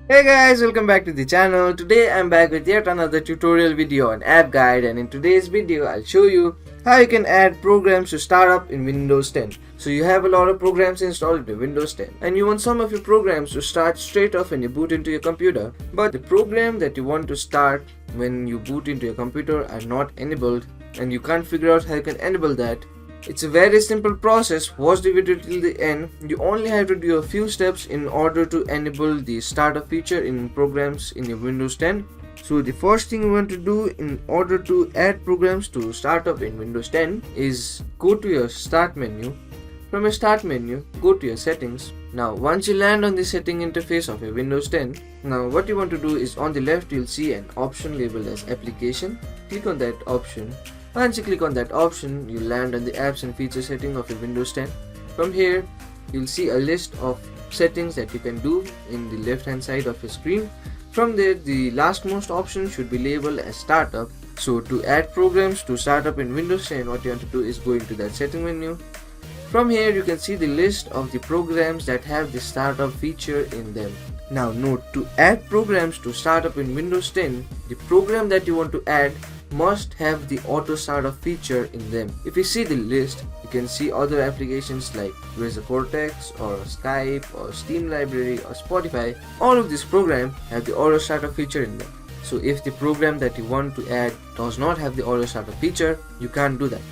Hey guys, welcome back to the channel. Today I'm back with yet another tutorial video on app guide, and in today's video I'll show you how you can add programs to start up in Windows 10. So you have a lot of programs installed in Windows 10 and you want some of your programs to start straight off when you boot into your computer, but the program that you want to start when you boot into your computer are not enabled and you can't figure out how you can enable that. It's a very simple process. Watch the video till the end. You only have to do a few steps in order to enable the startup feature in programs in your Windows 10. So the first thing you want to do in order to add programs to startup in Windows 10 is go to your start menu. From your start menu, go to your settings. Now once you land on the setting interface of your Windows 10, now what you want to do is on the left you'll see an option labeled as application. Click on that option. Once you click on that option, you land on the apps and features setting of your Windows 10. From here, you'll see a list of settings that you can do in the left hand side of your screen. From there, the lastmost option should be labeled as startup. So to add programs to startup in Windows 10, what you want to do is go into that setting menu. From here, you can see the list of the programs that have the startup feature in them. Now note, to add programs to startup in Windows 10, the program that you want to add must have the auto startup feature in them. If you see the list, you can see other applications like Razer Cortex or Skype or Steam Library or Spotify. All of these programs have the auto startup feature in them. So if the program that you want to add does not have the auto startup feature, you can't do that.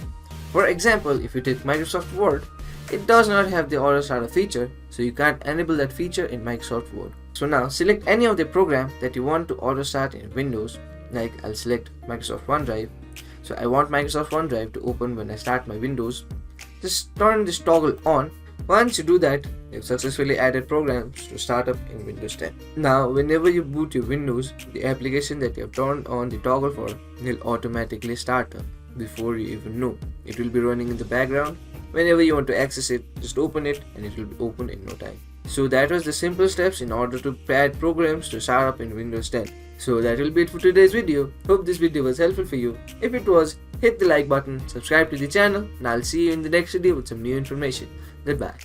For example, if you take Microsoft Word, it does not have the auto startup feature, so you can't enable that feature in Microsoft Word. So now select any of the program that you want to auto start in Windows. Like I'll select Microsoft OneDrive. So I want Microsoft OneDrive to open when I start my Windows. Just turn this toggle on. Once you do that, you've successfully added programs to start up in Windows 10. Now whenever you boot your Windows, the application that you have turned on the toggle for will automatically start up before you even know. It will be running in the background. Whenever you want to access it, just open it and it will be open in no time. So that was the simple steps in order to add programs to start up in Windows 10. So that will be it for today's video. Hope this video was helpful for you. If it was, hit the like button, subscribe to the channel, and I'll see you in the next video with some new information. Goodbye.